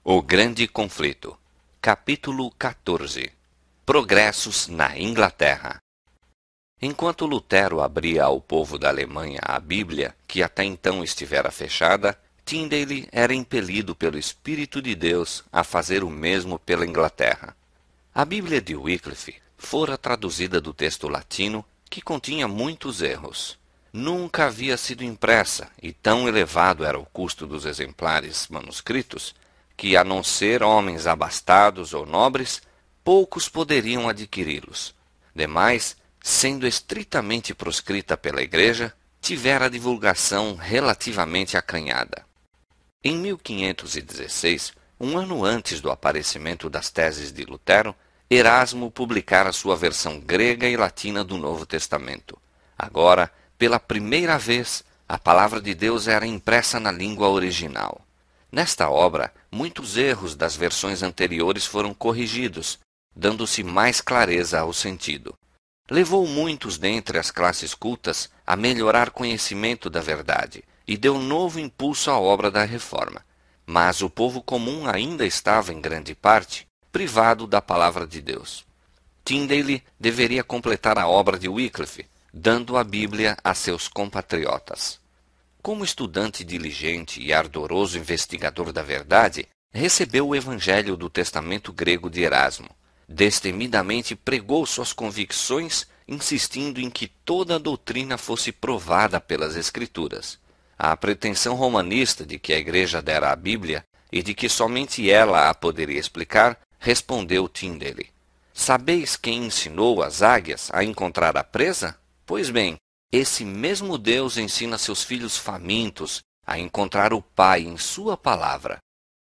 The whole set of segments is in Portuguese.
O Grande Conflito. Capítulo 14. Progressos na Inglaterra. Enquanto Lutero abria ao povo da Alemanha a Bíblia, que até então estivera fechada, Tyndale era impelido pelo Espírito de Deus a fazer o mesmo pela Inglaterra. A Bíblia de Wycliffe fora traduzida do texto latino, que continha muitos erros. Nunca havia sido impressa, e tão elevado era o custo dos exemplares manuscritos, que, a não ser homens abastados ou nobres, poucos poderiam adquiri-los. Demais, sendo estritamente proscrita pela Igreja, tivera a divulgação relativamente acanhada. Em 1516, um ano antes do aparecimento das teses de Lutero, Erasmo publicara sua versão grega e latina do Novo Testamento. Agora, pela primeira vez, a palavra de Deus era impressa na língua original. Nesta obra, muitos erros das versões anteriores foram corrigidos, dando-se mais clareza ao sentido. Levou muitos dentre as classes cultas a melhorar conhecimento da verdade e deu novo impulso à obra da reforma. Mas o povo comum ainda estava, em grande parte, privado da palavra de Deus. Tyndale deveria completar a obra de Wycliffe, dando a Bíblia a seus compatriotas. Como estudante diligente e ardoroso investigador da verdade, recebeu o Evangelho do Testamento grego de Erasmo. Destemidamente pregou suas convicções, insistindo em que toda a doutrina fosse provada pelas Escrituras. À pretensão romanista de que a Igreja dera a Bíblia e de que somente ela a poderia explicar, respondeu Tyndale: "Sabeis quem ensinou as águias a encontrar a presa? Pois bem, esse mesmo Deus ensina seus filhos famintos a encontrar o Pai em sua palavra.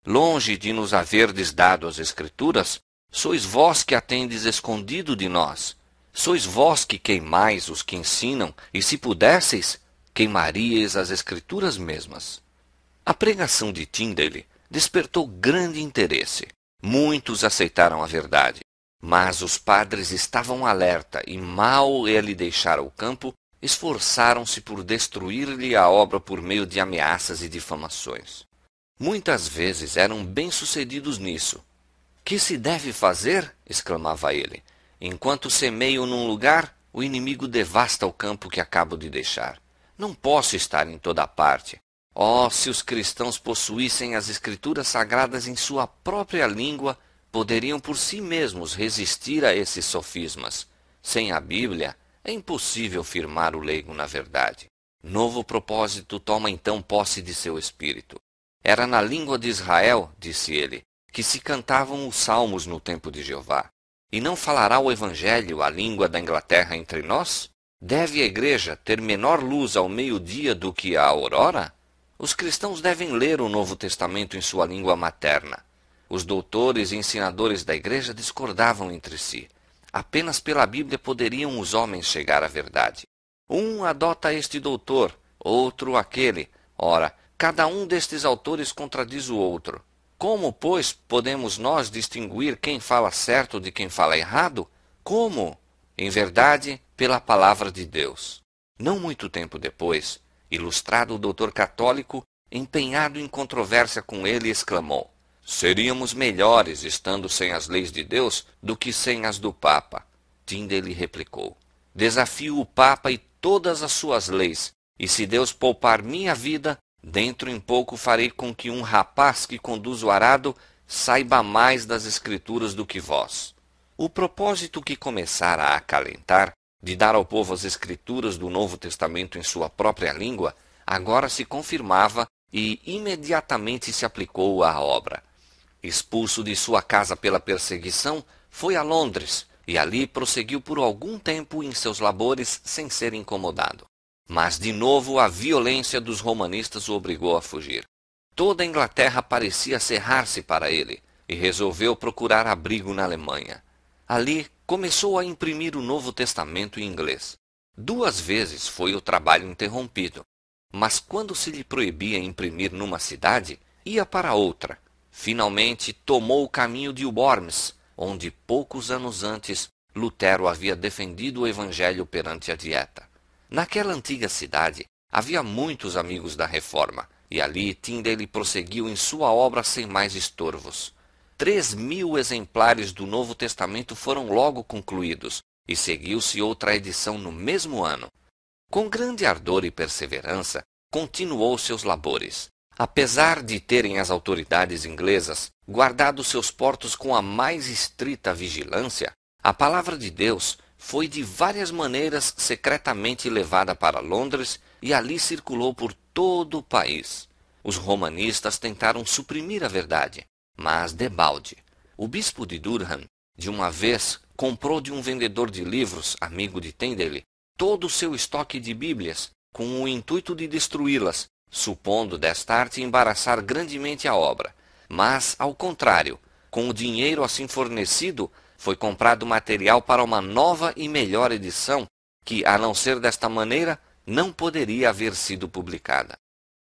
Longe de nos haverdes dado as Escrituras, sois vós que a tendes escondido de nós. Sois vós que queimais os que ensinam, e se pudesseis, queimaríeis as Escrituras mesmas." A pregação de Tyndale despertou grande interesse. Muitos aceitaram a verdade, mas os padres estavam alerta e, mal ele deixara o campo, esforçaram-se por destruir-lhe a obra por meio de ameaças e difamações. Muitas vezes eram bem-sucedidos nisso. "Que se deve fazer?" exclamava ele. "Enquanto semeio num lugar, o inimigo devasta o campo que acabo de deixar. Não posso estar em toda parte. Oh, se os cristãos possuíssem as Escrituras Sagradas em sua própria língua, poderiam por si mesmos resistir a esses sofismas. Sem a Bíblia, é impossível firmar o leigo na verdade." Novo propósito toma então posse de seu espírito. Era na língua de Israel, disse ele, que se cantavam os salmos no tempo de Jeová. E não falará o Evangelho a língua da Inglaterra entre nós? Deve a Igreja ter menor luz ao meio-dia do que à aurora? Os cristãos devem ler o Novo Testamento em sua língua materna. Os doutores e ensinadores da Igreja discordavam entre si. Apenas pela Bíblia poderiam os homens chegar à verdade. Um adota este doutor, outro aquele. Ora, cada um destes autores contradiz o outro. Como, pois, podemos nós distinguir quem fala certo de quem fala errado? Como? Em verdade, pela palavra de Deus. Não muito tempo depois, ilustrado doutor católico, empenhado em controvérsia com ele, exclamou: "Seríamos melhores estando sem as leis de Deus do que sem as do Papa." Tyndale replicou: "Desafio o Papa e todas as suas leis, e se Deus poupar minha vida, dentro em pouco farei com que um rapaz que conduz o arado saiba mais das Escrituras do que vós." O propósito que começara a acalentar, de dar ao povo as Escrituras do Novo Testamento em sua própria língua, agora se confirmava e imediatamente se aplicou à obra. Expulso de sua casa pela perseguição, foi a Londres e ali prosseguiu por algum tempo em seus labores sem ser incomodado. Mas de novo a violência dos romanistas o obrigou a fugir. Toda a Inglaterra parecia cerrar-se para ele e resolveu procurar abrigo na Alemanha. Ali começou a imprimir o Novo Testamento em inglês. 2 vezes foi o trabalho interrompido, mas quando se lhe proibia imprimir numa cidade, ia para outra. Finalmente tomou o caminho de Worms, onde poucos anos antes Lutero havia defendido o Evangelho perante a Dieta. Naquela antiga cidade havia muitos amigos da Reforma, e ali Tyndale prosseguiu em sua obra sem mais estorvos. 3.000 exemplares do Novo Testamento foram logo concluídos, e seguiu-se outra edição no mesmo ano. Com grande ardor e perseverança, continuou seus labores. Apesar de terem as autoridades inglesas guardado seus portos com a mais estrita vigilância, a palavra de Deus foi de várias maneiras secretamente levada para Londres e ali circulou por todo o país. Os romanistas tentaram suprimir a verdade, mas debalde. O bispo de Durham, de uma vez, comprou de um vendedor de livros, amigo de Tyndale, todo o seu estoque de Bíblias, com o intuito de destruí-las, supondo desta arte embaraçar grandemente a obra. Mas, ao contrário, com o dinheiro assim fornecido, foi comprado material para uma nova e melhor edição, que, a não ser desta maneira, não poderia haver sido publicada.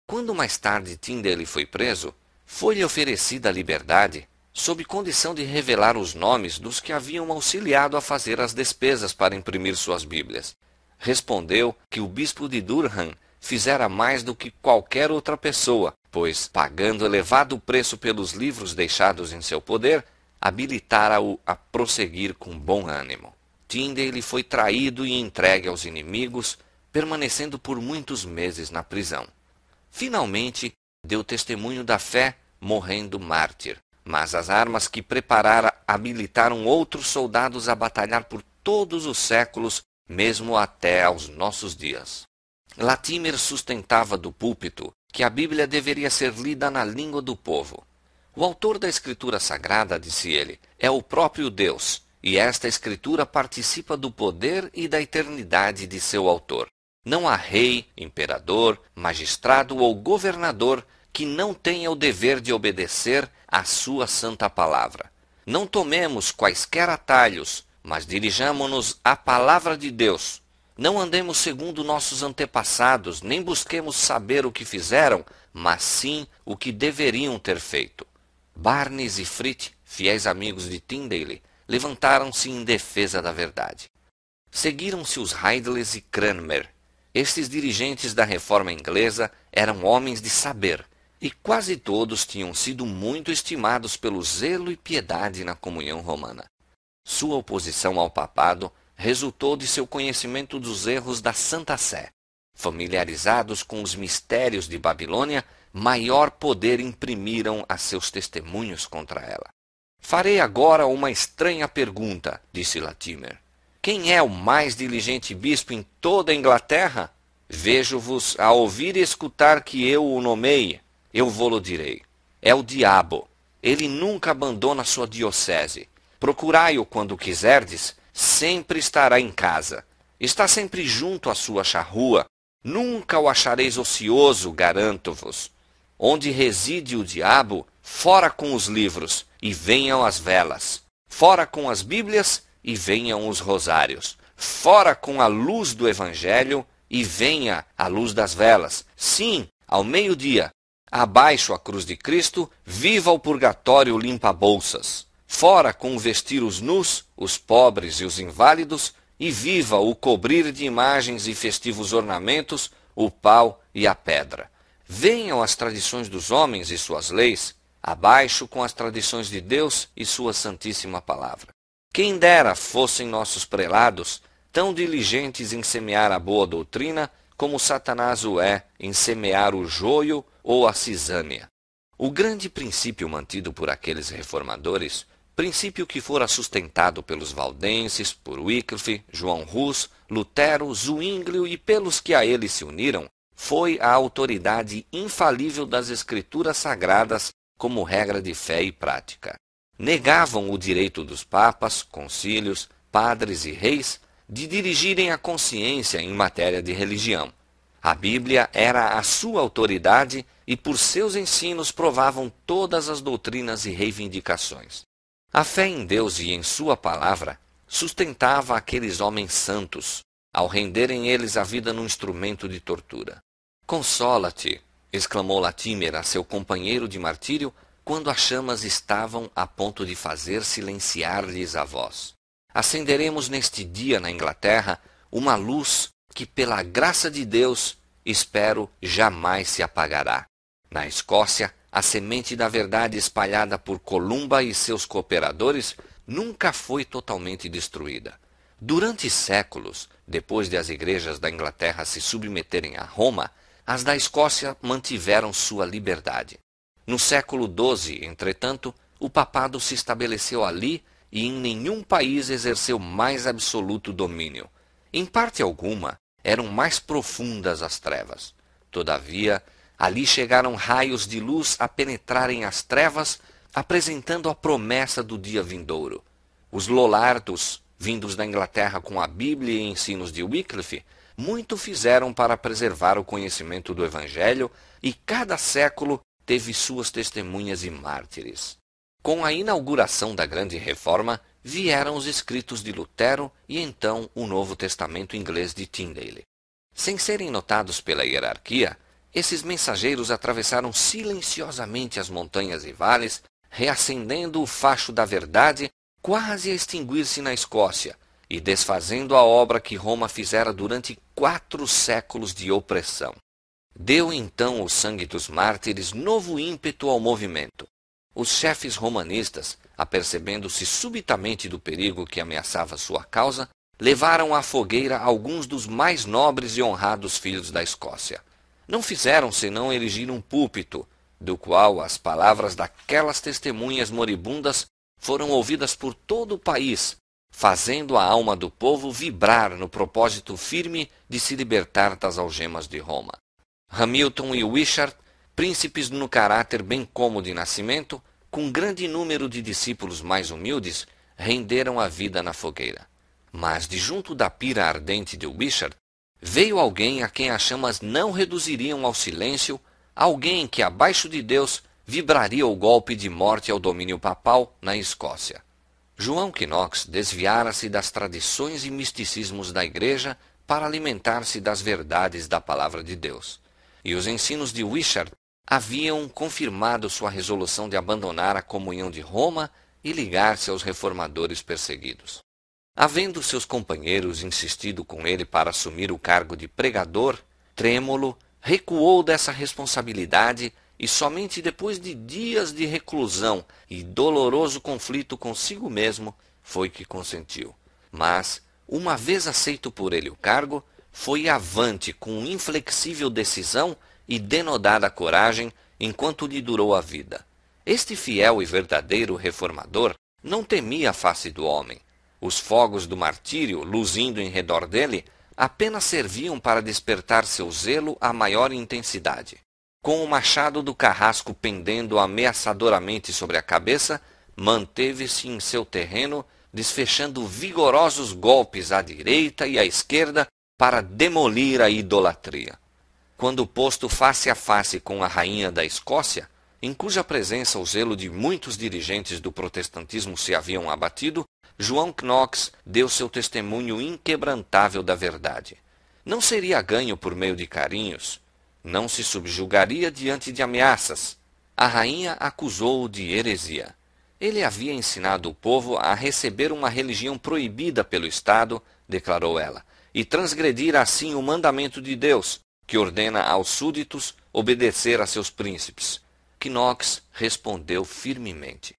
Quando mais tarde Tyndale foi preso, foi-lhe oferecida a liberdade, sob condição de revelar os nomes dos que haviam auxiliado a fazer as despesas para imprimir suas Bíblias. Respondeu que o bispo de Durham fizera mais do que qualquer outra pessoa, pois, pagando elevado preço pelos livros deixados em seu poder, habilitara-o a prosseguir com bom ânimo. Tyndale foi traído e entregue aos inimigos, permanecendo por muitos meses na prisão. Finalmente, deu testemunho da fé, morrendo mártir. Mas as armas que preparara habilitaram outros soldados a batalhar por todos os séculos, mesmo até aos nossos dias. Latimer sustentava do púlpito que a Bíblia deveria ser lida na língua do povo. O autor da Escritura Sagrada, disse ele, é o próprio Deus, e esta Escritura participa do poder e da eternidade de seu autor. Não há rei, imperador, magistrado ou governador que não tenha o dever de obedecer à sua santa palavra. Não tomemos quaisquer atalhos, mas dirijamo-nos à palavra de Deus. Não andemos segundo nossos antepassados, nem busquemos saber o que fizeram, mas sim o que deveriam ter feito. Barnes e Fritz, fiéis amigos de Tyndale, levantaram-se em defesa da verdade. Seguiram-se os Ridleys e Cranmer. Estes dirigentes da reforma inglesa eram homens de saber, e quase todos tinham sido muito estimados pelo zelo e piedade na comunhão romana. Sua oposição ao papado resultou de seu conhecimento dos erros da Santa Sé. Familiarizados com os mistérios de Babilônia, maior poder imprimiram a seus testemunhos contra ela. Farei agora uma estranha pergunta, disse Latimer. Quem é o mais diligente bispo em toda a Inglaterra? Vejo-vos a ouvir e escutar que eu o nomeie. Eu vô-lo direi. É o diabo. Ele nunca abandona sua diocese. Procurai-o quando quiserdes, sempre estará em casa. Está sempre junto à sua charrua. Nunca o achareis ocioso, garanto-vos. Onde reside o diabo, fora com os livros, e venham as velas. Fora com as Bíblias, e venham os rosários. Fora com a luz do Evangelho, e venha a luz das velas. Sim, ao meio-dia. Abaixo a cruz de Cristo, viva o purgatório limpa-bolsas. Fora com vestir os nus, os pobres e os inválidos, e viva o cobrir de imagens e festivos ornamentos, o pau e a pedra. Venham as tradições dos homens e suas leis, abaixo com as tradições de Deus e sua santíssima palavra. Quem dera fossem nossos prelados tão diligentes em semear a boa doutrina, como Satanás o é em semear o joio ou a cisânia. O grande princípio mantido por aqueles reformadores, princípio que fora sustentado pelos valdenses, por Wycliffe, João Hus, Lutero, Zwinglio e pelos que a ele se uniram, foi a autoridade infalível das Escrituras Sagradas como regra de fé e prática. Negavam o direito dos papas, concílios, padres e reis de dirigirem a consciência em matéria de religião. A Bíblia era a sua autoridade e por seus ensinos provavam todas as doutrinas e reivindicações. A fé em Deus e em sua palavra sustentava aqueles homens santos, ao renderem eles a vida num instrumento de tortura. Consola-te, exclamou Latimer a seu companheiro de martírio, quando as chamas estavam a ponto de fazer silenciar-lhes a voz. Acenderemos neste dia na Inglaterra uma luz que, pela graça de Deus, espero jamais se apagará. Na Escócia, a semente da verdade espalhada por Columba e seus cooperadores nunca foi totalmente destruída. Durante séculos, depois de as igrejas da Inglaterra se submeterem a Roma, as da Escócia mantiveram sua liberdade. No século XII, entretanto, o papado se estabeleceu ali e em nenhum país exerceu mais absoluto domínio. Em parte alguma, eram mais profundas as trevas. Todavia, ali chegaram raios de luz a penetrarem as trevas, apresentando a promessa do dia vindouro. Os Lollardos, vindos da Inglaterra com a Bíblia e ensinos de Wycliffe, muito fizeram para preservar o conhecimento do Evangelho, e cada século teve suas testemunhas e mártires. Com a inauguração da Grande Reforma, vieram os escritos de Lutero e então o Novo Testamento inglês de Tyndale. Sem serem notados pela hierarquia, esses mensageiros atravessaram silenciosamente as montanhas e vales, reacendendo o facho da verdade, quase a extinguir-se na Escócia, e desfazendo a obra que Roma fizera durante 4 séculos de opressão. Deu então o sangue dos mártires novo ímpeto ao movimento. Os chefes romanistas, apercebendo-se subitamente do perigo que ameaçava sua causa, levaram à fogueira alguns dos mais nobres e honrados filhos da Escócia. Não fizeram senão erigir um púlpito, do qual as palavras daquelas testemunhas moribundas foram ouvidas por todo o país, fazendo a alma do povo vibrar no propósito firme de se libertar das algemas de Roma. Hamilton e Wishart, príncipes no caráter bem como de nascimento, com grande número de discípulos mais humildes, renderam a vida na fogueira. Mas de junto da pira ardente de Wishart, veio alguém a quem as chamas não reduziriam ao silêncio, alguém que, abaixo de Deus, vibraria o golpe de morte ao domínio papal na Escócia. João Knox desviara-se das tradições e misticismos da Igreja para alimentar-se das verdades da Palavra de Deus. E os ensinos de Wishart haviam confirmado sua resolução de abandonar a comunhão de Roma e ligar-se aos reformadores perseguidos. Havendo seus companheiros insistido com ele para assumir o cargo de pregador, trêmulo, recuou dessa responsabilidade e somente depois de dias de reclusão e doloroso conflito consigo mesmo foi que consentiu. Mas, uma vez aceito por ele o cargo, foi avante com inflexível decisão e denodada coragem enquanto lhe durou a vida. Este fiel e verdadeiro reformador não temia a face do homem. Os fogos do martírio, luzindo em redor dele, apenas serviam para despertar seu zelo a maior intensidade. Com o machado do carrasco pendendo ameaçadoramente sobre a cabeça, manteve-se em seu terreno, desfechando vigorosos golpes à direita e à esquerda para demolir a idolatria. Quando posto face a face com a rainha da Escócia, em cuja presença o zelo de muitos dirigentes do protestantismo se haviam abatido, João Knox deu seu testemunho inquebrantável da verdade. Não seria ganho por meio de carinhos, não se subjugaria diante de ameaças. A rainha acusou-o de heresia. Ele havia ensinado o povo a receber uma religião proibida pelo Estado, declarou ela, e transgredir assim o mandamento de Deus, que ordena aos súditos obedecer a seus príncipes. Knox respondeu firmemente: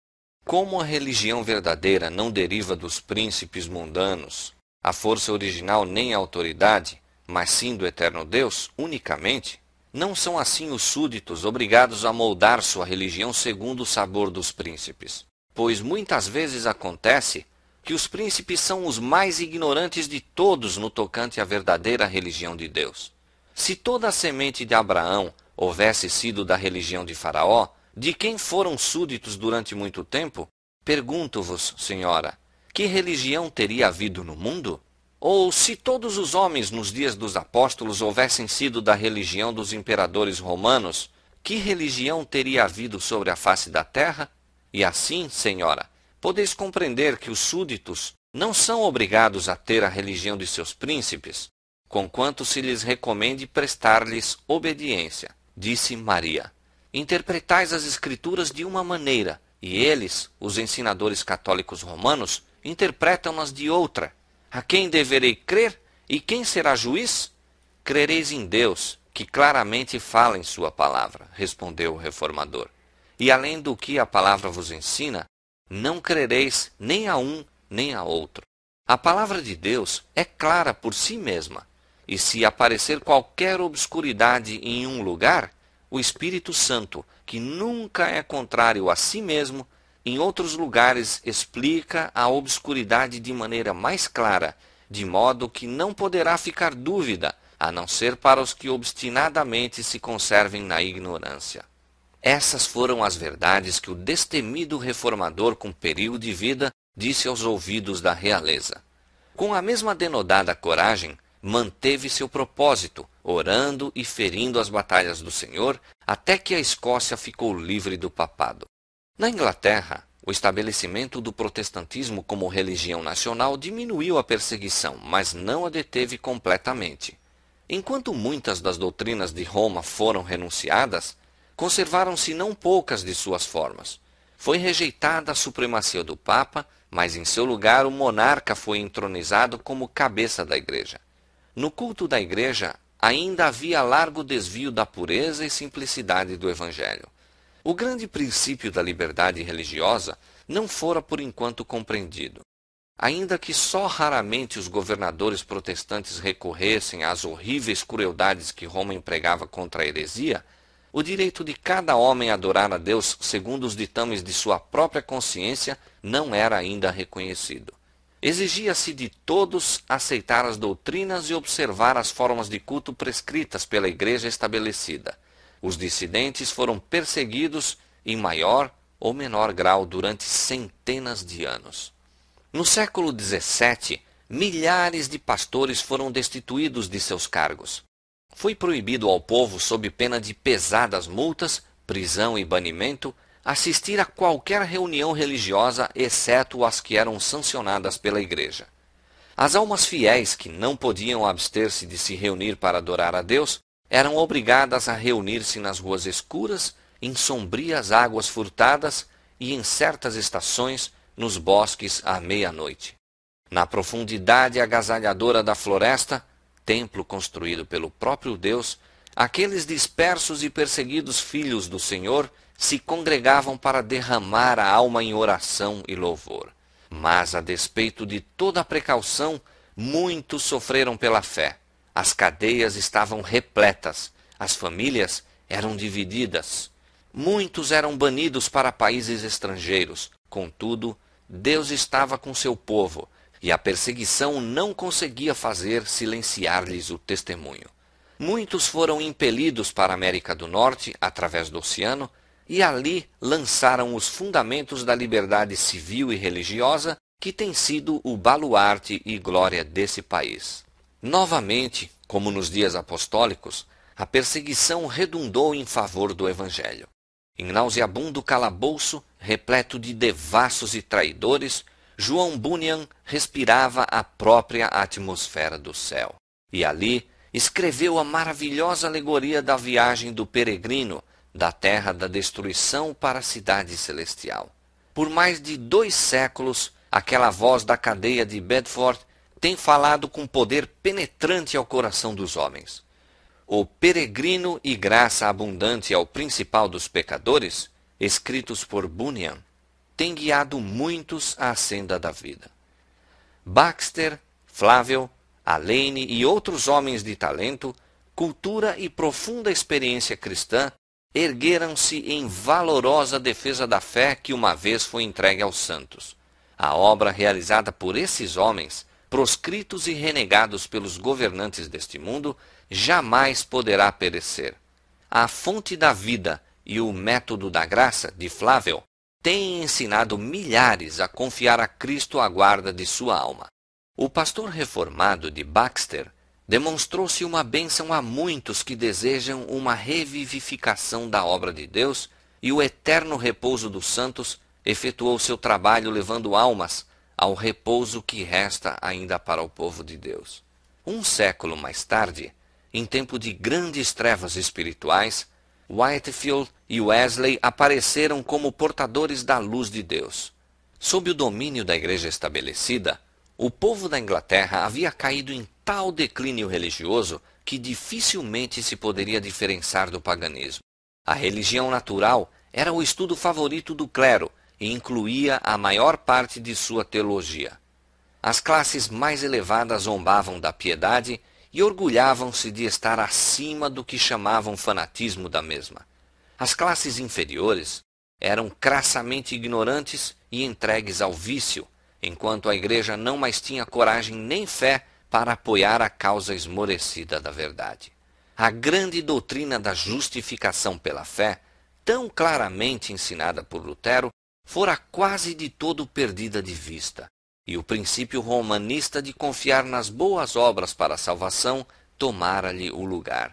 como a religião verdadeira não deriva dos príncipes mundanos, a força original nem a autoridade, mas sim do eterno Deus, unicamente, não são assim os súditos obrigados a moldar sua religião segundo o sabor dos príncipes. Pois muitas vezes acontece que os príncipes são os mais ignorantes de todos no tocante à verdadeira religião de Deus. Se toda a semente de Abraão houvesse sido da religião de Faraó, de quem foram súditos durante muito tempo, pergunto-vos, senhora, que religião teria havido no mundo? Ou se todos os homens nos dias dos apóstolos houvessem sido da religião dos imperadores romanos, que religião teria havido sobre a face da terra? E assim, senhora, podeis compreender que os súditos não são obrigados a ter a religião de seus príncipes, conquanto se lhes recomende prestar-lhes obediência, disse Maria. Interpretais as Escrituras de uma maneira, e eles, os ensinadores católicos romanos, interpretam-nas de outra. A quem deverei crer? E quem será juiz? Crereis em Deus, que claramente fala em sua palavra, respondeu o reformador. E além do que a palavra vos ensina, não crereis nem a um nem a outro. A palavra de Deus é clara por si mesma, e se aparecer qualquer obscuridade em um lugar, o Espírito Santo, que nunca é contrário a si mesmo, em outros lugares explica a obscuridade de maneira mais clara, de modo que não poderá ficar dúvida, a não ser para os que obstinadamente se conservem na ignorância. Essas foram as verdades que o destemido reformador com perigo de vida disse aos ouvidos da realeza. Com a mesma denodada coragem, manteve seu propósito, orando e ferindo as batalhas do Senhor, até que a Escócia ficou livre do papado. Na Inglaterra, o estabelecimento do protestantismo como religião nacional diminuiu a perseguição, mas não a deteve completamente. Enquanto muitas das doutrinas de Roma foram renunciadas, conservaram-se não poucas de suas formas. Foi rejeitada a supremacia do Papa, mas em seu lugar o monarca foi entronizado como cabeça da Igreja. No culto da Igreja ainda havia largo desvio da pureza e simplicidade do Evangelho. O grande princípio da liberdade religiosa não fora por enquanto compreendido. Ainda que só raramente os governadores protestantes recorressem às horríveis crueldades que Roma empregava contra a heresia, o direito de cada homem a adorar a Deus segundo os ditames de sua própria consciência não era ainda reconhecido. Exigia-se de todos aceitar as doutrinas e observar as formas de culto prescritas pela Igreja estabelecida. Os dissidentes foram perseguidos em maior ou menor grau durante centenas de anos. No século XVII, milhares de pastores foram destituídos de seus cargos. Foi proibido ao povo, sob pena de pesadas multas, prisão e banimento, assistir a qualquer reunião religiosa, exceto as que eram sancionadas pela Igreja. As almas fiéis, que não podiam abster-se de se reunir para adorar a Deus, eram obrigadas a reunir-se nas ruas escuras, em sombrias águas furtadas e, em certas estações, nos bosques à meia-noite. Na profundidade agasalhadora da floresta, templo construído pelo próprio Deus, aqueles dispersos e perseguidos filhos do Senhor se congregavam para derramar a alma em oração e louvor. Mas, a despeito de toda a precaução, muitos sofreram pela fé. As cadeias estavam repletas, as famílias eram divididas. Muitos eram banidos para países estrangeiros. Contudo, Deus estava com seu povo, e a perseguição não conseguia fazer silenciar-lhes o testemunho. Muitos foram impelidos para a América do Norte, através do oceano, e ali lançaram os fundamentos da liberdade civil e religiosa, que tem sido o baluarte e glória desse país. Novamente, como nos dias apostólicos, a perseguição redundou em favor do Evangelho. Em nauseabundo calabouço, repleto de devassos e traidores, João Bunyan respirava a própria atmosfera do céu. E ali escreveu a maravilhosa alegoria da viagem do peregrino, da terra da destruição para a cidade celestial. Por mais de 2 séculos, aquela voz da cadeia de Bedford tem falado com poder penetrante ao coração dos homens. O Peregrino e Graça Abundante ao Principal dos Pecadores, escritos por Bunyan, tem guiado muitos à senda da vida. Baxter, Flavel, Alane e outros homens de talento, cultura e profunda experiência cristã ergueram-se em valorosa defesa da fé que uma vez foi entregue aos santos. A obra realizada por esses homens, proscritos e renegados pelos governantes deste mundo, jamais poderá perecer. A fonte da vida e o método da graça, de Flavel, têm ensinado milhares a confiar a Cristo a guarda de sua alma. O pastor reformado de Baxter demonstrou-se uma bênção a muitos que desejam uma revivificação da obra de Deus, e o eterno repouso dos santos efetuou seu trabalho levando almas ao repouso que resta ainda para o povo de Deus. 1 século mais tarde, em tempo de grandes trevas espirituais, Whitefield e Wesley apareceram como portadores da luz de Deus. Sob o domínio da Igreja estabelecida, o povo da Inglaterra havia caído em tal declínio religioso que dificilmente se poderia diferenciar do paganismo. A religião natural era o estudo favorito do clero e incluía a maior parte de sua teologia. As classes mais elevadas zombavam da piedade e orgulhavam-se de estar acima do que chamavam fanatismo da mesma. As classes inferiores eram crassamente ignorantes e entregues ao vício, enquanto a igreja não mais tinha coragem nem fé para apoiar a causa esmorecida da verdade. A grande doutrina da justificação pela fé, tão claramente ensinada por Lutero, fora quase de todo perdida de vista, e o princípio romanista de confiar nas boas obras para a salvação tomara-lhe o lugar.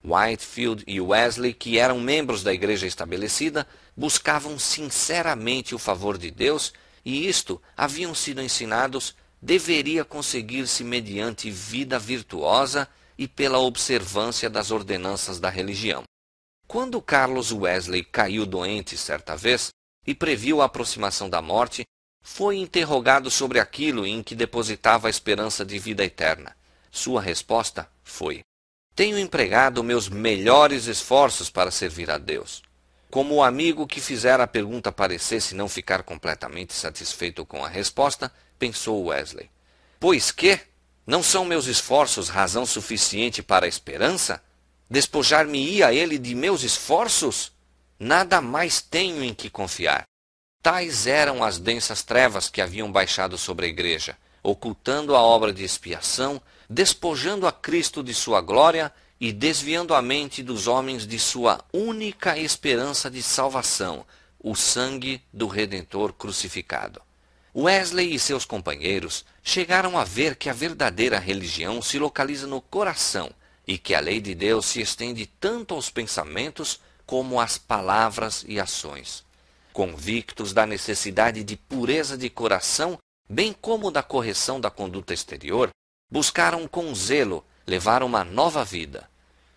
Whitefield e Wesley, que eram membros da igreja estabelecida, buscavam sinceramente o favor de Deus, e isto, haviam sido ensinados, deveria conseguir-se mediante vida virtuosa e pela observância das ordenanças da religião. Quando Carlos Wesley caiu doente certa vez e previu a aproximação da morte, foi interrogado sobre aquilo em que depositava a esperança de vida eterna. Sua resposta foi: tenho empregado meus melhores esforços para servir a Deus. Como o amigo que fizera a pergunta parecesse não ficar completamente satisfeito com a resposta, pensou Wesley: pois que? Não são meus esforços razão suficiente para a esperança? Despojar-me-ia ele de meus esforços? Nada mais tenho em que confiar. Tais eram as densas trevas que haviam baixado sobre a igreja, ocultando a obra de expiação, despojando a Cristo de sua glória e desviando a mente dos homens de sua única esperança de salvação, o sangue do Redentor crucificado. Wesley e seus companheiros chegaram a ver que a verdadeira religião se localiza no coração e que a lei de Deus se estende tanto aos pensamentos como às palavras e ações. Convictos da necessidade de pureza de coração, bem como da correção da conduta exterior, buscaram com zelo levar uma nova vida.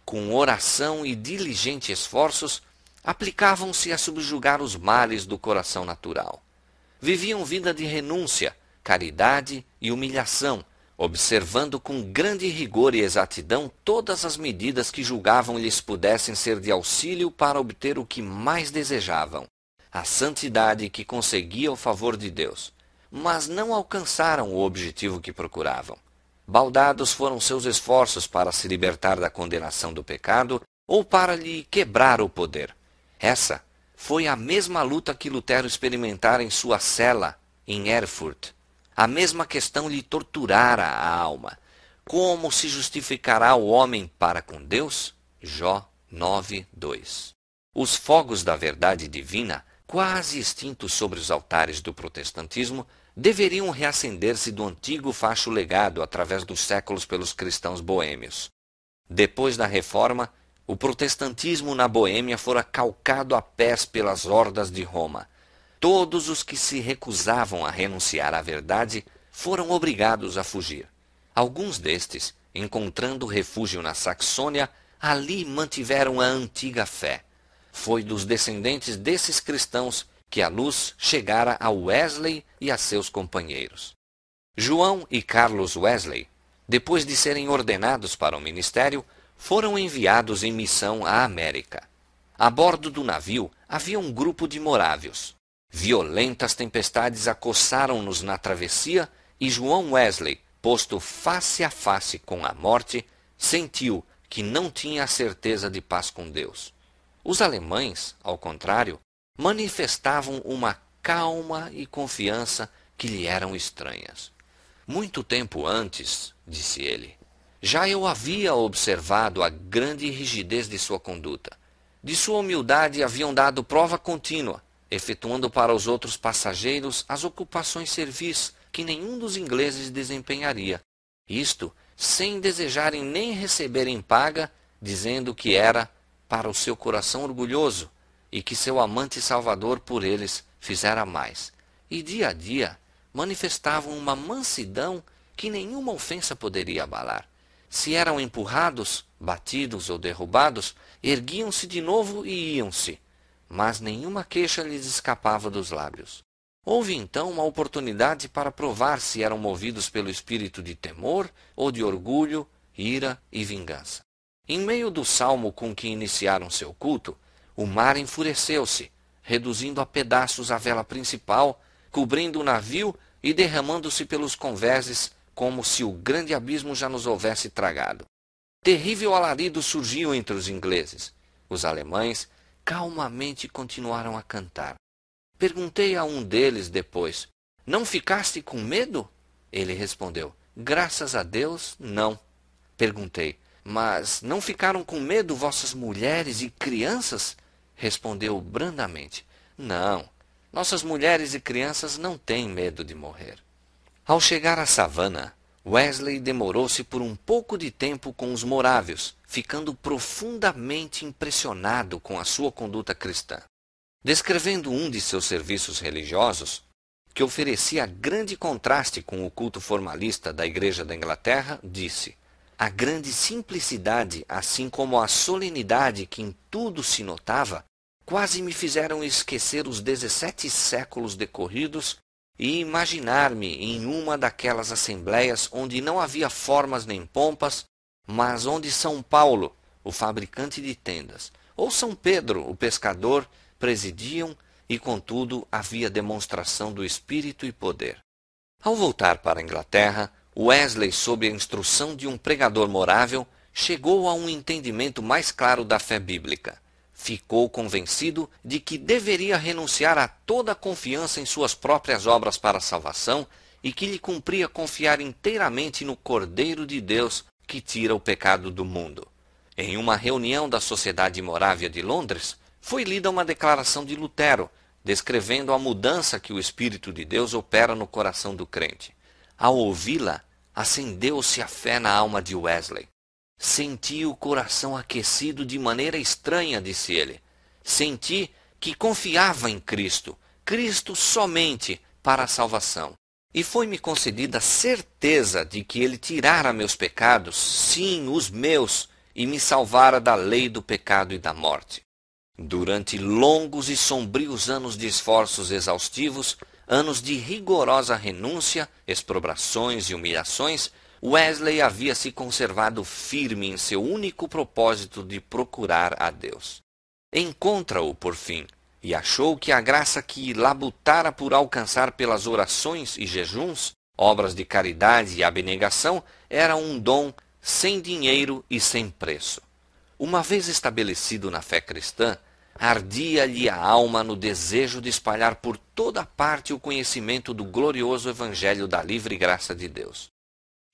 Com oração e diligentes esforços, aplicavam-se a subjugar os males do coração natural. Viviam vida de renúncia, caridade e humilhação, observando com grande rigor e exatidão todas as medidas que julgavam lhes pudessem ser de auxílio para obter o que mais desejavam, a santidade que conseguia o favor de Deus, mas não alcançaram o objetivo que procuravam. Baldados foram seus esforços para se libertar da condenação do pecado ou para lhe quebrar o poder. Essa foi a mesma luta que Lutero experimentara em sua cela em Erfurt. A mesma questão lhe torturara a alma. Como se justificará o homem para com Deus? Jó 9:2. Os fogos da verdade divina, quase extintos sobre os altares do protestantismo, deveriam reacender-se do antigo facho legado através dos séculos pelos cristãos boêmios. Depois da Reforma, o protestantismo na Boêmia fora calcado a pés pelas hordas de Roma. Todos os que se recusavam a renunciar à verdade foram obrigados a fugir. Alguns destes, encontrando refúgio na Saxônia, ali mantiveram a antiga fé. Foi dos descendentes desses cristãos que a luz chegara a Wesley e a seus companheiros. João e Carlos Wesley, depois de serem ordenados para o ministério, foram enviados em missão à América. A bordo do navio havia um grupo de morávios. Violentas tempestades acossaram-nos na travessia e João Wesley, posto face a face com a morte, sentiu que não tinha a certeza de paz com Deus. Os alemães, ao contrário, manifestavam uma calma e confiança que lhe eram estranhas. Muito tempo antes, disse ele, já eu havia observado a grande rigidez de sua conduta. De sua humildade haviam dado prova contínua, efetuando para os outros passageiros as ocupações servis que nenhum dos ingleses desempenharia. Isto sem desejarem nem receberem paga, dizendo que era para o seu coração orgulhoso e que seu amante salvador por eles fizera mais. E dia a dia manifestavam uma mansidão que nenhuma ofensa poderia abalar. Se eram empurrados, batidos ou derrubados, erguiam-se de novo e iam-se, mas nenhuma queixa lhes escapava dos lábios. Houve então uma oportunidade para provar se eram movidos pelo espírito de temor ou de orgulho, ira e vingança. Em meio do salmo com que iniciaram seu culto, o mar enfureceu-se, reduzindo a pedaços a vela principal, cobrindo o navio e derramando-se pelos convéses, como se o grande abismo já nos houvesse tragado. Terrível alarido surgiu entre os ingleses. Os alemães calmamente continuaram a cantar. Perguntei a um deles depois: "Não ficaste com medo?" Ele respondeu: "Graças a Deus, não." Perguntei: "Mas não ficaram com medo vossas mulheres e crianças?" Respondeu brandamente: "Não, nossas mulheres e crianças não têm medo de morrer." Ao chegar à savana, Wesley demorou-se por um pouco de tempo com os morávios, ficando profundamente impressionado com a sua conduta cristã. Descrevendo um de seus serviços religiosos, que oferecia grande contraste com o culto formalista da Igreja da Inglaterra, disse: "A grande simplicidade, assim como a solenidade que em tudo se notava, quase me fizeram esquecer os 17 séculos decorridos e imaginar-me em uma daquelas assembleias onde não havia formas nem pompas, mas onde São Paulo, o fabricante de tendas, ou São Pedro, o pescador, presidiam e, contudo, havia demonstração do espírito e poder." Ao voltar para a Inglaterra, Wesley, sob a instrução de um pregador morável, chegou a um entendimento mais claro da fé bíblica. Ficou convencido de que deveria renunciar a toda a confiança em suas próprias obras para a salvação e que lhe cumpria confiar inteiramente no Cordeiro de Deus que tira o pecado do mundo. Em uma reunião da Sociedade Morávia de Londres, foi lida uma declaração de Lutero, descrevendo a mudança que o Espírito de Deus opera no coração do crente. Ao ouvi-la, acendeu-se a fé na alma de Wesley. "Senti o coração aquecido de maneira estranha", disse ele. "Senti que confiava em Cristo, Cristo somente, para a salvação. E foi-me concedida a certeza de que Ele tirara meus pecados, sim, os meus, e me salvara da lei do pecado e da morte." Durante longos e sombrios anos de esforços exaustivos, anos de rigorosa renúncia, exprobrações e humilhações, Wesley havia se conservado firme em seu único propósito de procurar a Deus. Encontra-o, por fim, e achou que a graça que labutara por alcançar pelas orações e jejuns, obras de caridade e abnegação, era um dom sem dinheiro e sem preço. Uma vez estabelecido na fé cristã, ardia-lhe a alma no desejo de espalhar por toda parte o conhecimento do glorioso Evangelho da livre graça de Deus.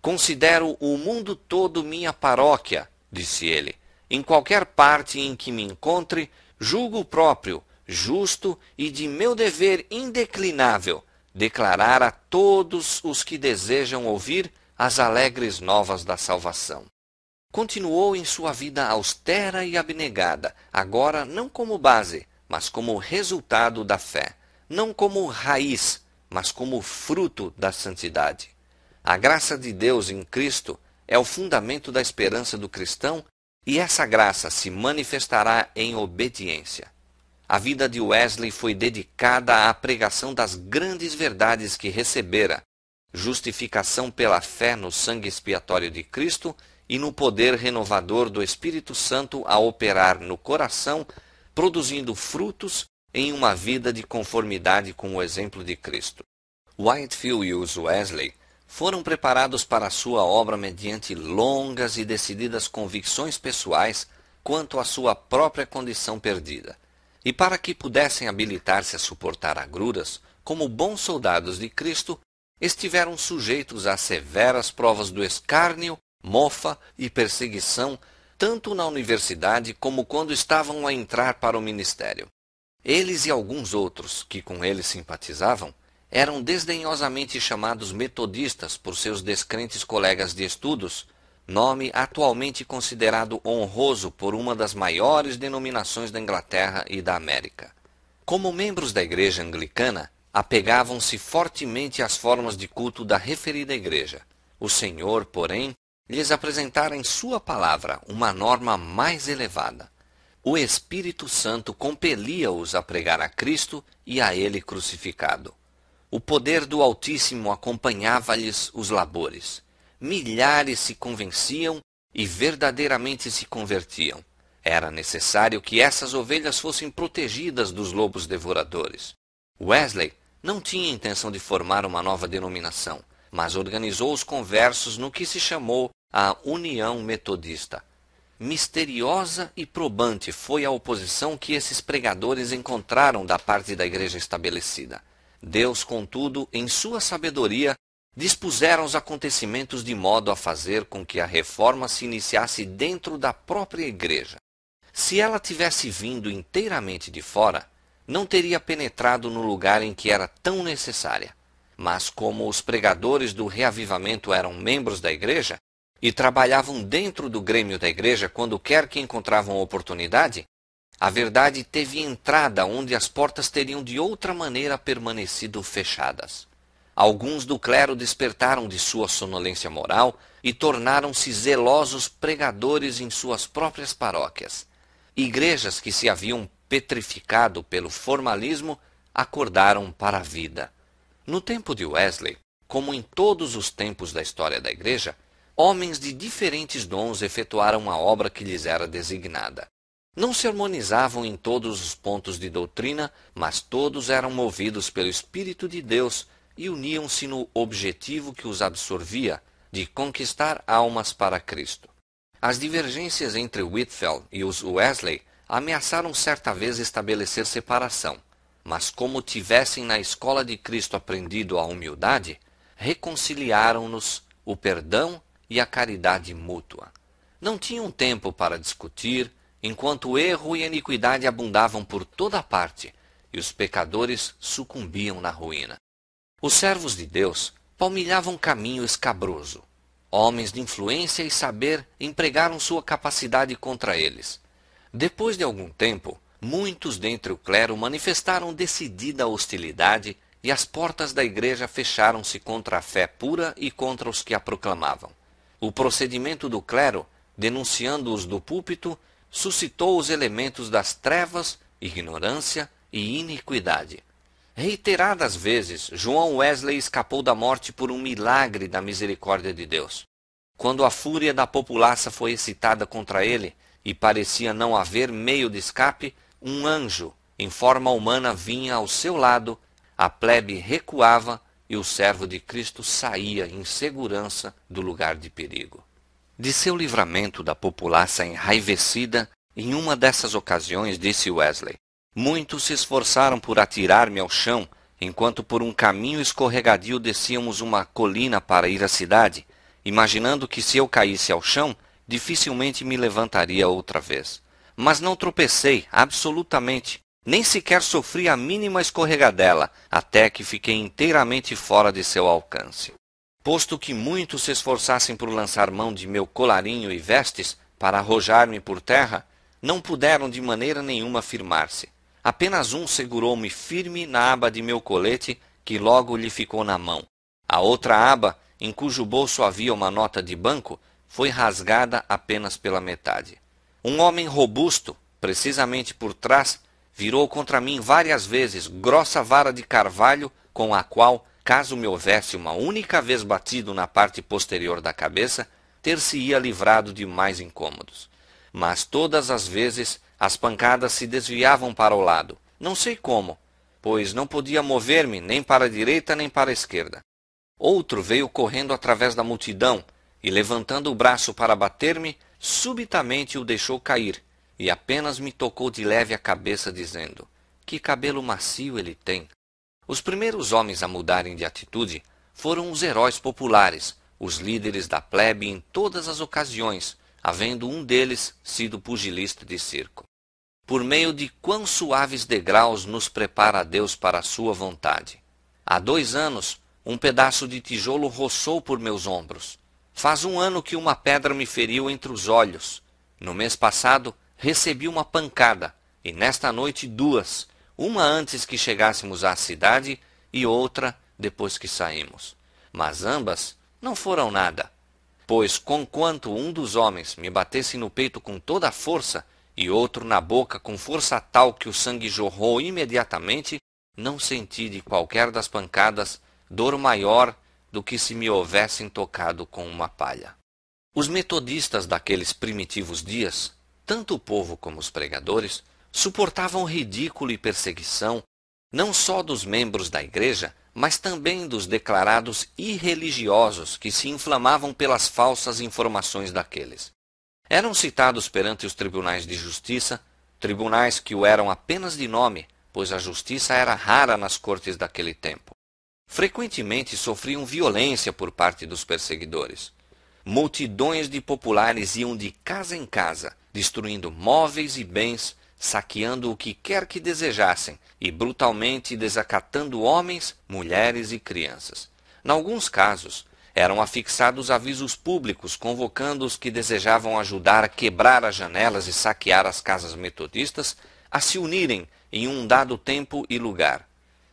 "Considero o mundo todo minha paróquia", disse ele. "Em qualquer parte em que me encontre, julgo próprio, justo e de meu dever indeclinável declarar a todos os que desejam ouvir as alegres novas da salvação." Continuou em sua vida austera e abnegada, agora não como base, mas como resultado da fé, não como raiz, mas como fruto da santidade. A graça de Deus em Cristo é o fundamento da esperança do cristão e essa graça se manifestará em obediência. A vida de Wesley foi dedicada à pregação das grandes verdades que recebera: justificação pela fé no sangue expiatório de Cristo e no poder renovador do Espírito Santo a operar no coração, produzindo frutos em uma vida de conformidade com o exemplo de Cristo. Whitefield e os Wesley foram preparados para a sua obra mediante longas e decididas convicções pessoais quanto à sua própria condição perdida. E para que pudessem habilitar-se a suportar agruras, como bons soldados de Cristo, estiveram sujeitos a severas provas do escárnio, mofa e perseguição, tanto na universidade como quando estavam a entrar para o ministério. Eles e alguns outros, que com eles simpatizavam, eram desdenhosamente chamados metodistas por seus descrentes colegas de estudos, nome atualmente considerado honroso por uma das maiores denominações da Inglaterra e da América. Como membros da Igreja Anglicana, apegavam-se fortemente às formas de culto da referida igreja. O Senhor, porém, lhes apresentara em sua palavra uma norma mais elevada. O Espírito Santo compelia-os a pregar a Cristo e a Ele crucificado. O poder do Altíssimo acompanhava-lhes os labores. Milhares se convenciam e verdadeiramente se convertiam. Era necessário que essas ovelhas fossem protegidas dos lobos devoradores. Wesley não tinha intenção de formar uma nova denominação, mas organizou os conversos no que se chamou a União Metodista. Misteriosa e probante foi a oposição que esses pregadores encontraram da parte da igreja estabelecida. Deus, contudo, em sua sabedoria, dispuseram os acontecimentos de modo a fazer com que a reforma se iniciasse dentro da própria igreja. Se ela tivesse vindo inteiramente de fora, não teria penetrado no lugar em que era tão necessária. Mas como os pregadores do reavivamento eram membros da igreja e trabalhavam dentro do grêmio da igreja quando quer que encontravam oportunidade, a verdade teve entrada onde as portas teriam de outra maneira permanecido fechadas. Alguns do clero despertaram de sua sonolência moral e tornaram-se zelosos pregadores em suas próprias paróquias. Igrejas que se haviam petrificado pelo formalismo acordaram para a vida. No tempo de Wesley, como em todos os tempos da história da igreja, homens de diferentes dons efetuaram a obra que lhes era designada. Não se harmonizavam em todos os pontos de doutrina, mas todos eram movidos pelo Espírito de Deus e uniam-se no objetivo que os absorvia, de conquistar almas para Cristo. As divergências entre Whitefield e os Wesley ameaçaram certa vez estabelecer separação, mas como tivessem na escola de Cristo aprendido a humildade, reconciliaram-nos o perdão e a caridade mútua. Não tinham tempo para discutir, enquanto o erro e a iniquidade abundavam por toda parte, e os pecadores sucumbiam na ruína. Os servos de Deus palmilhavam caminho escabroso. Homens de influência e saber empregaram sua capacidade contra eles. Depois de algum tempo, muitos dentre o clero manifestaram decidida hostilidade e as portas da igreja fecharam-se contra a fé pura e contra os que a proclamavam. O procedimento do clero, denunciando-os do púlpito, suscitou os elementos das trevas, ignorância e iniquidade. Reiteradas vezes, João Wesley escapou da morte por um milagre da misericórdia de Deus. Quando a fúria da populaça foi excitada contra ele e parecia não haver meio de escape, um anjo, em forma humana, vinha ao seu lado, a plebe recuava e o servo de Cristo saía em segurança do lugar de perigo. De seu livramento da populaça enraivecida, em uma dessas ocasiões, disse Wesley: muitos se esforçaram por atirar-me ao chão, enquanto por um caminho escorregadio descíamos uma colina para ir à cidade, imaginando que se eu caísse ao chão, dificilmente me levantaria outra vez. Mas não tropecei, absolutamente, nem sequer sofri a mínima escorregadela, até que fiquei inteiramente fora de seu alcance. Posto que muitos se esforçassem por lançar mão de meu colarinho e vestes para arrojar-me por terra, não puderam de maneira nenhuma firmar-se. Apenas um segurou-me firme na aba de meu colete, que logo lhe ficou na mão. A outra aba, em cujo bolso havia uma nota de banco, foi rasgada apenas pela metade. Um homem robusto, precisamente por trás, virou contra mim várias vezes grossa vara de carvalho, com a qual, caso me houvesse uma única vez batido na parte posterior da cabeça, ter-se-ia livrado de mais incômodos. Mas todas as vezes as pancadas se desviavam para o lado, não sei como, pois não podia mover-me nem para a direita nem para a esquerda. Outro veio correndo através da multidão e, levantando o braço para bater-me, subitamente o deixou cair e apenas me tocou de leve a cabeça, dizendo: que cabelo macio ele tem. Os primeiros homens a mudarem de atitude foram os heróis populares, os líderes da plebe em todas as ocasiões, havendo um deles sido pugilista de circo. Por meio de quão suaves degraus nos prepara Deus para a sua vontade. Há 2 anos, um pedaço de tijolo roçou por meus ombros. Faz 1 ano que uma pedra me feriu entre os olhos. No mês passado, recebi uma pancada, e nesta noite 2, uma antes que chegássemos à cidade e outra depois que saímos. Mas ambas não foram nada, pois conquanto um dos homens me batesse no peito com toda a força e outro na boca com força tal que o sangue jorrou imediatamente, não senti de qualquer das pancadas dor maior do que se me houvessem tocado com uma palha. Os metodistas daqueles primitivos dias, tanto o povo como os pregadores, suportavam ridículo e perseguição, não só dos membros da igreja, mas também dos declarados irreligiosos que se inflamavam pelas falsas informações daqueles. Eram citados perante os tribunais de justiça, tribunais que o eram apenas de nome, pois a justiça era rara nas cortes daquele tempo. Frequentemente sofriam violência por parte dos perseguidores. Multidões de populares iam de casa em casa, destruindo móveis e bens, saqueando o que quer que desejassem e brutalmente desacatando homens, mulheres e crianças. Em alguns casos, eram afixados avisos públicos convocando os que desejavam ajudar a quebrar as janelas e saquear as casas metodistas a se unirem em um dado tempo e lugar.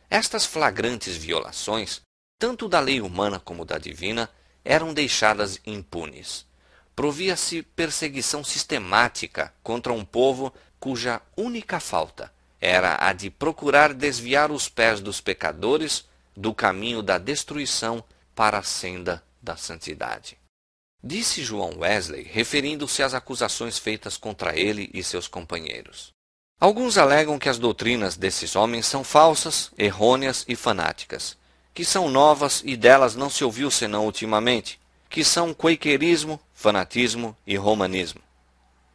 Estas flagrantes violações, tanto da lei humana como da divina, eram deixadas impunes. Provia-se perseguição sistemática contra um povo cuja única falta era a de procurar desviar os pés dos pecadores do caminho da destruição para a senda da santidade. Disse João Wesley, referindo-se às acusações feitas contra ele e seus companheiros. Alguns alegam que as doutrinas desses homens são falsas, errôneas e fanáticas, que são novas e delas não se ouviu senão ultimamente, que são quakerismo, fanatismo e romanismo.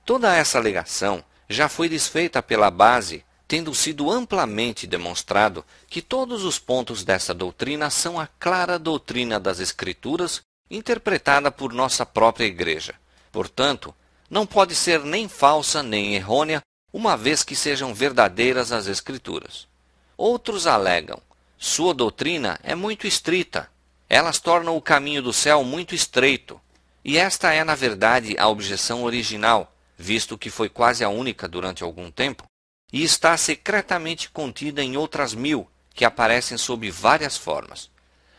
Toda essa alegação já foi desfeita pela base, tendo sido amplamente demonstrado que todos os pontos dessa doutrina são a clara doutrina das Escrituras, interpretada por nossa própria Igreja. Portanto, não pode ser nem falsa nem errônea, uma vez que sejam verdadeiras as Escrituras. Outros alegam: sua doutrina é muito estrita, elas tornam o caminho do céu muito estreito. E esta é, na verdade, a objeção original, visto que foi quase a única durante algum tempo, e está secretamente contida em outras 1000, que aparecem sob várias formas.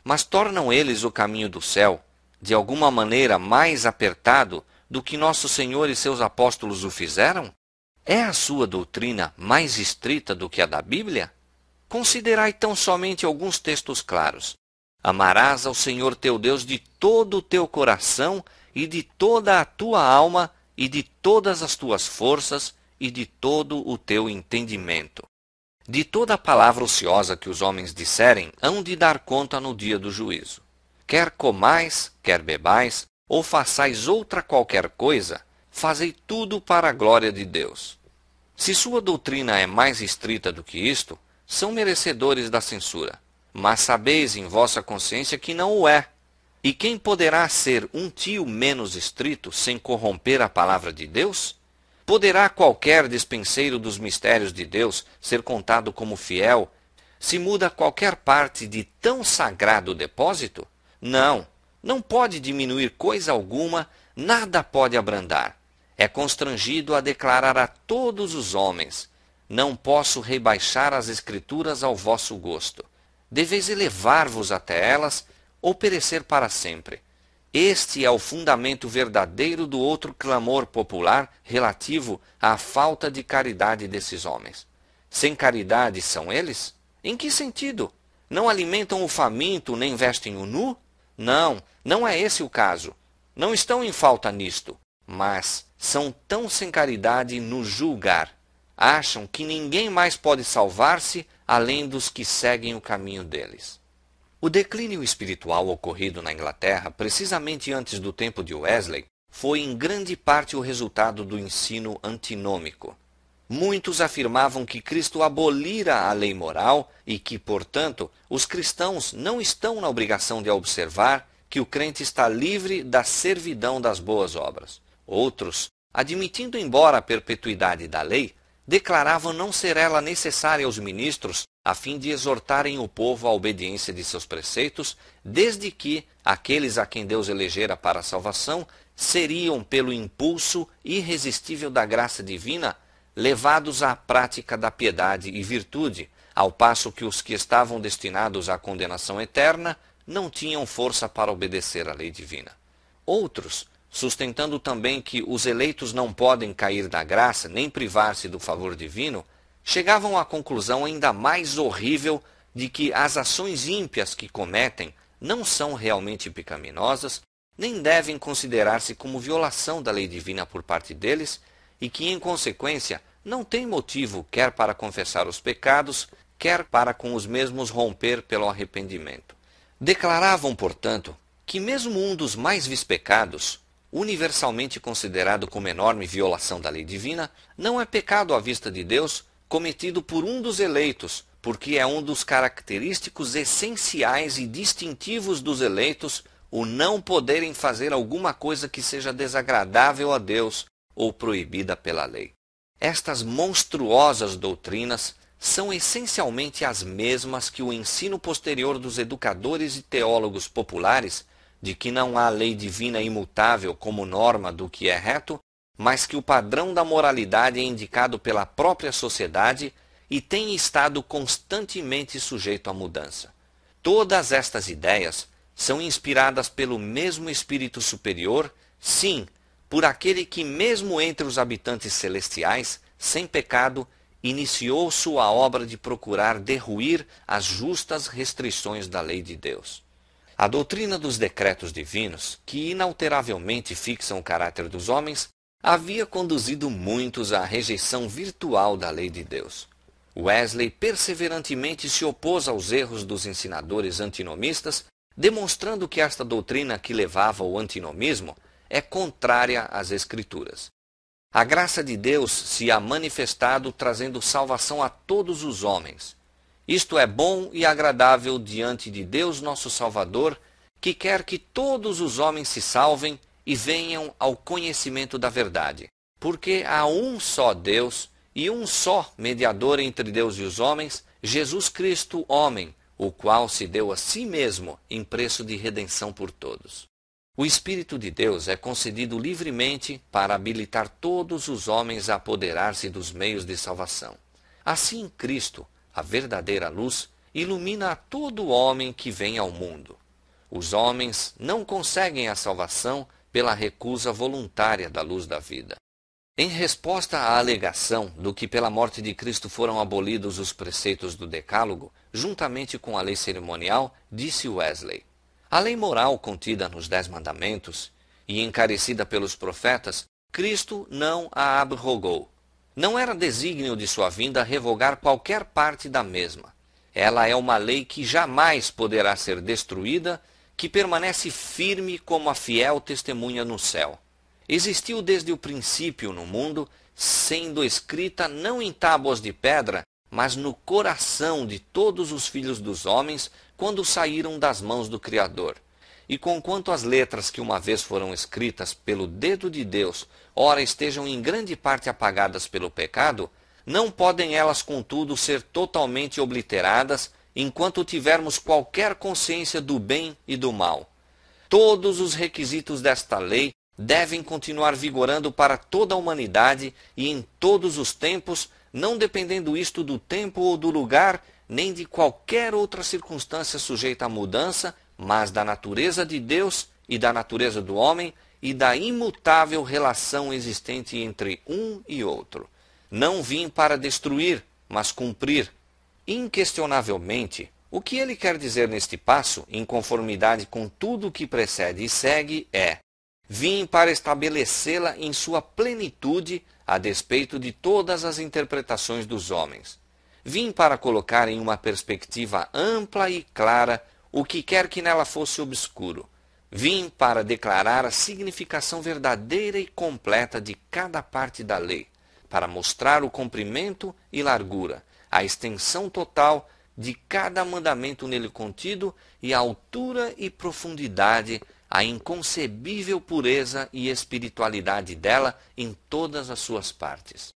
Mas tornam eles o caminho do céu, de alguma maneira, mais apertado do que nosso Senhor e seus apóstolos o fizeram? É a sua doutrina mais estrita do que a da Bíblia? Considerai tão somente alguns textos claros. Amarás ao Senhor teu Deus de todo o teu coração e de toda a tua alma e de todas as tuas forças e de todo o teu entendimento. De toda a palavra ociosa que os homens disserem, hão de dar conta no dia do juízo. Quer comais, quer bebais, ou façais outra qualquer coisa, fazei tudo para a glória de Deus. Se sua doutrina é mais estrita do que isto, são merecedores da censura. Mas sabeis em vossa consciência que não o é. E quem poderá ser um tio menos estrito sem corromper a palavra de Deus? Poderá qualquer despenseiro dos mistérios de Deus ser contado como fiel, se muda qualquer parte de tão sagrado depósito? Não, não pode diminuir coisa alguma, nada pode abrandar. É constrangido a declarar a todos os homens: não posso rebaixar as Escrituras ao vosso gosto. Deveis elevar-vos até elas, ou perecer para sempre. Este é o fundamento verdadeiro do outro clamor popular relativo à falta de caridade desses homens. Sem caridade são eles? Em que sentido? Não alimentam o faminto, nem vestem o nu? Não, não é esse o caso. Não estão em falta nisto, mas são tão sem caridade no julgar. Acham que ninguém mais pode salvar-se além dos que seguem o caminho deles. O declínio espiritual ocorrido na Inglaterra, precisamente antes do tempo de Wesley, foi em grande parte o resultado do ensino antinômico. Muitos afirmavam que Cristo abolira a lei moral e que, portanto, os cristãos não estão na obrigação de observar que o crente está livre da servidão das boas obras. Outros, admitindo embora a perpetuidade da lei, declaravam não ser ela necessária aos ministros a fim de exortarem o povo à obediência de seus preceitos, desde que aqueles a quem Deus elegera para a salvação seriam, pelo impulso irresistível da graça divina, levados à prática da piedade e virtude, ao passo que os que estavam destinados à condenação eterna não tinham força para obedecer à lei divina. Outros, sustentando também que os eleitos não podem cair da graça nem privar-se do favor divino, chegavam à conclusão ainda mais horrível de que as ações ímpias que cometem não são realmente pecaminosas nem devem considerar-se como violação da lei divina por parte deles, e que, em consequência, não têm motivo quer para confessar os pecados, quer para com os mesmos romper pelo arrependimento. Declaravam, portanto, que mesmo um dos mais vis pecados, universalmente considerado como enorme violação da lei divina, não é pecado à vista de Deus, cometido por um dos eleitos, porque é um dos característicos essenciais e distintivos dos eleitos o não poderem fazer alguma coisa que seja desagradável a Deus ou proibida pela lei. Estas monstruosas doutrinas são essencialmente as mesmas que o ensino posterior dos educadores e teólogos populares, de que não há lei divina imutável como norma do que é reto, mas que o padrão da moralidade é indicado pela própria sociedade e tem estado constantemente sujeito à mudança. Todas estas ideias são inspiradas pelo mesmo Espírito Superior, sim, por aquele que mesmo entre os habitantes celestiais, sem pecado, iniciou sua obra de procurar derruir as justas restrições da lei de Deus. A doutrina dos decretos divinos, que inalteravelmente fixam o caráter dos homens, havia conduzido muitos à rejeição virtual da lei de Deus. Wesley perseverantemente se opôs aos erros dos ensinadores antinomistas, demonstrando que esta doutrina que levava ao antinomismo é contrária às Escrituras. A graça de Deus se há manifestado trazendo salvação a todos os homens. Isto é bom e agradável diante de Deus nosso Salvador, que quer que todos os homens se salvem e venham ao conhecimento da verdade. Porque há um só Deus e um só mediador entre Deus e os homens, Jesus Cristo, homem, o qual se deu a si mesmo em preço de redenção por todos. O Espírito de Deus é concedido livremente para habilitar todos os homens a apoderar-se dos meios de salvação. Assim, Cristo, a verdadeira luz, ilumina a todo homem que vem ao mundo. Os homens não conseguem a salvação pela recusa voluntária da luz da vida. Em resposta à alegação do que pela morte de Cristo foram abolidos os preceitos do Decálogo, juntamente com a lei cerimonial, disse Wesley: a lei moral contida nos 10 mandamentos e encarecida pelos profetas, Cristo não a abrogou. Não era desígnio de sua vinda revogar qualquer parte da mesma. Ela é uma lei que jamais poderá ser destruída, que permanece firme como a fiel testemunha no céu. Existiu desde o princípio no mundo, sendo escrita não em tábuas de pedra, mas no coração de todos os filhos dos homens, quando saíram das mãos do Criador. E conquanto as letras que uma vez foram escritas pelo dedo de Deus, ora estejam em grande parte apagadas pelo pecado, não podem elas, contudo, ser totalmente obliteradas, enquanto tivermos qualquer consciência do bem e do mal. Todos os requisitos desta lei devem continuar vigorando para toda a humanidade e em todos os tempos, não dependendo isto do tempo ou do lugar, nem de qualquer outra circunstância sujeita à mudança, mas da natureza de Deus e da natureza do homem e da imutável relação existente entre um e outro. Não vim para destruir, mas cumprir. Inquestionavelmente, o que ele quer dizer neste passo, em conformidade com tudo o que precede e segue, é: vim para estabelecê-la em sua plenitude, a despeito de todas as interpretações dos homens. Vim para colocar em uma perspectiva ampla e clara o que quer que nela fosse obscuro. Vim para declarar a significação verdadeira e completa de cada parte da lei, para mostrar o comprimento e largura, a extensão total de cada mandamento nele contido e a altura e profundidade, a inconcebível pureza e espiritualidade dela em todas as suas partes.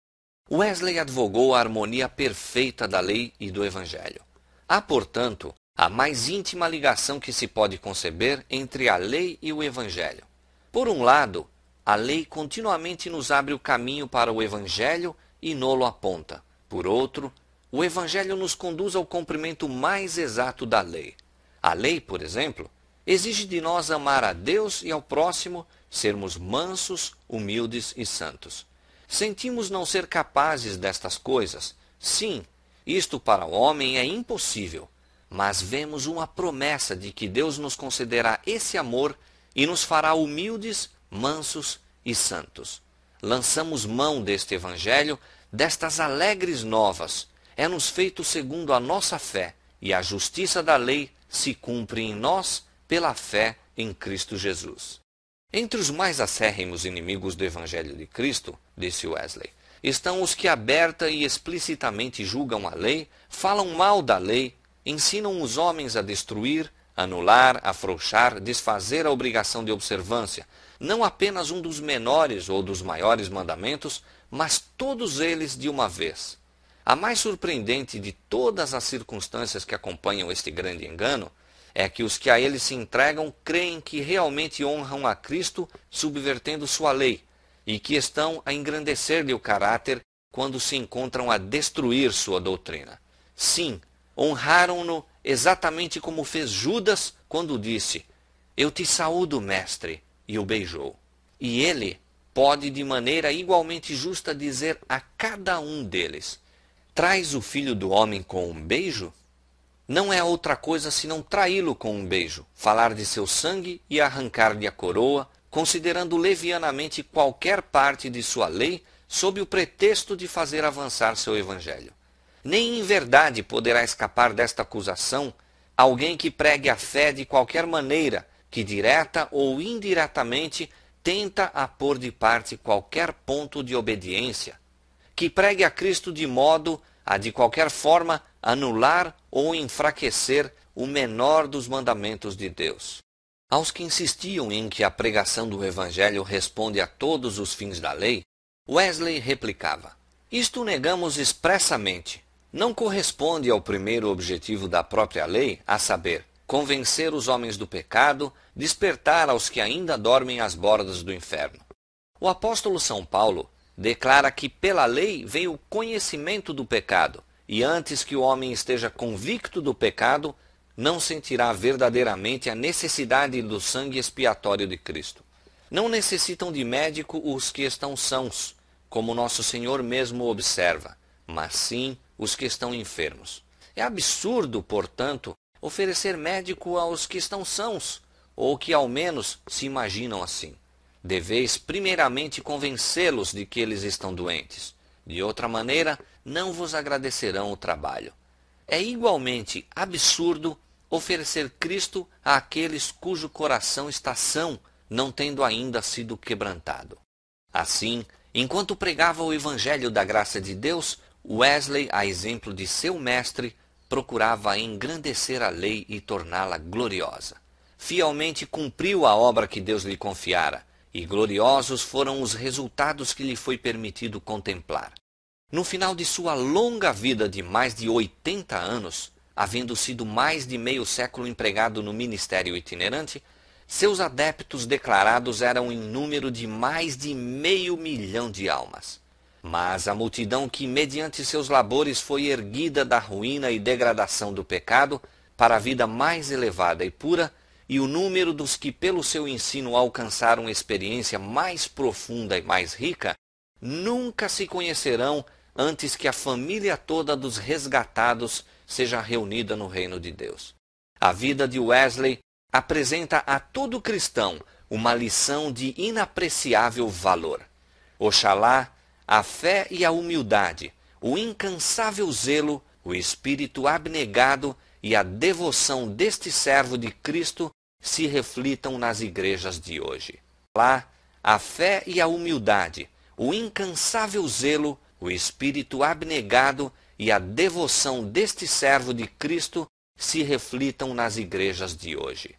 Wesley advogou a harmonia perfeita da lei e do Evangelho. Há, portanto, a mais íntima ligação que se pode conceber entre a lei e o Evangelho. Por um lado, a lei continuamente nos abre o caminho para o Evangelho e nolo aponta. Por outro, o Evangelho nos conduz ao cumprimento mais exato da lei. A lei, por exemplo, exige de nós amar a Deus e ao próximo, sermos mansos, humildes e santos. Sentimos não ser capazes destas coisas. Sim, isto para o homem é impossível, mas vemos uma promessa de que Deus nos concederá esse amor e nos fará humildes, mansos e santos. Lançamos mão deste Evangelho, destas alegres novas. É-nos feito segundo a nossa fé, e a justiça da lei se cumpre em nós pela fé em Cristo Jesus. Entre os mais acérrimos inimigos do Evangelho de Cristo, disse Wesley, estão os que aberta e explicitamente julgam a lei, falam mal da lei, ensinam os homens a destruir, anular, afrouxar, desfazer a obrigação de observância, não apenas um dos menores ou dos maiores mandamentos, mas todos eles de uma vez. A mais surpreendente de todas as circunstâncias que acompanham este grande engano é que os que a ele se entregam creem que realmente honram a Cristo subvertendo sua lei e que estão a engrandecer-lhe o caráter quando se encontram a destruir sua doutrina. Sim, honraram-no exatamente como fez Judas quando disse: "Eu te saúdo, mestre", e o beijou. E ele pode de maneira igualmente justa dizer a cada um deles: "Traz o Filho do Homem com um beijo?" Não é outra coisa senão traí-lo com um beijo, falar de seu sangue e arrancar-lhe a coroa, considerando levianamente qualquer parte de sua lei sob o pretexto de fazer avançar seu evangelho. Nem em verdade poderá escapar desta acusação alguém que pregue a fé de qualquer maneira, que direta ou indiretamente tenta a pôr de parte qualquer ponto de obediência, que pregue a Cristo de modo a de qualquer forma anular ou enfraquecer o menor dos mandamentos de Deus. Aos que insistiam em que a pregação do Evangelho responde a todos os fins da lei, Wesley replicava: "Isto negamos expressamente. Não corresponde ao primeiro objetivo da própria lei, a saber, convencer os homens do pecado, despertar aos que ainda dormem às bordas do inferno." O apóstolo São Paulo declara que pela lei veio o conhecimento do pecado, e antes que o homem esteja convicto do pecado, não sentirá verdadeiramente a necessidade do sangue expiatório de Cristo. Não necessitam de médico os que estão sãos, como nosso Senhor mesmo observa, mas sim os que estão enfermos. É absurdo, portanto, oferecer médico aos que estão sãos, ou que ao menos se imaginam assim. Deveis primeiramente convencê-los de que eles estão doentes. De outra maneira, não vos agradecerão o trabalho. É igualmente absurdo oferecer Cristo àqueles cujo coração está são, não tendo ainda sido quebrantado. Assim, enquanto pregava o Evangelho da graça de Deus, Wesley, a exemplo de seu mestre, procurava engrandecer a lei e torná-la gloriosa. Fielmente cumpriu a obra que Deus lhe confiara, e gloriosos foram os resultados que lhe foi permitido contemplar. No final de sua longa vida de mais de 80 anos, havendo sido mais de meio século empregado no ministério itinerante, seus adeptos declarados eram em número de mais de 500 mil de almas. Mas a multidão que, mediante seus labores, foi erguida da ruína e degradação do pecado para a vida mais elevada e pura, e o número dos que pelo seu ensino alcançaram experiência mais profunda e mais rica, nunca se conhecerão antes que a família toda dos resgatados seja reunida no reino de Deus. A vida de Wesley apresenta a todo cristão uma lição de inapreciável valor. Oxalá a fé e a humildade, o incansável zelo, o espírito abnegado e a devoção deste servo de Cristo se reflitam nas igrejas de hoje. Lá, a fé e a humildade, o incansável zelo, o espírito abnegado e a devoção deste servo de Cristo se reflitam nas igrejas de hoje.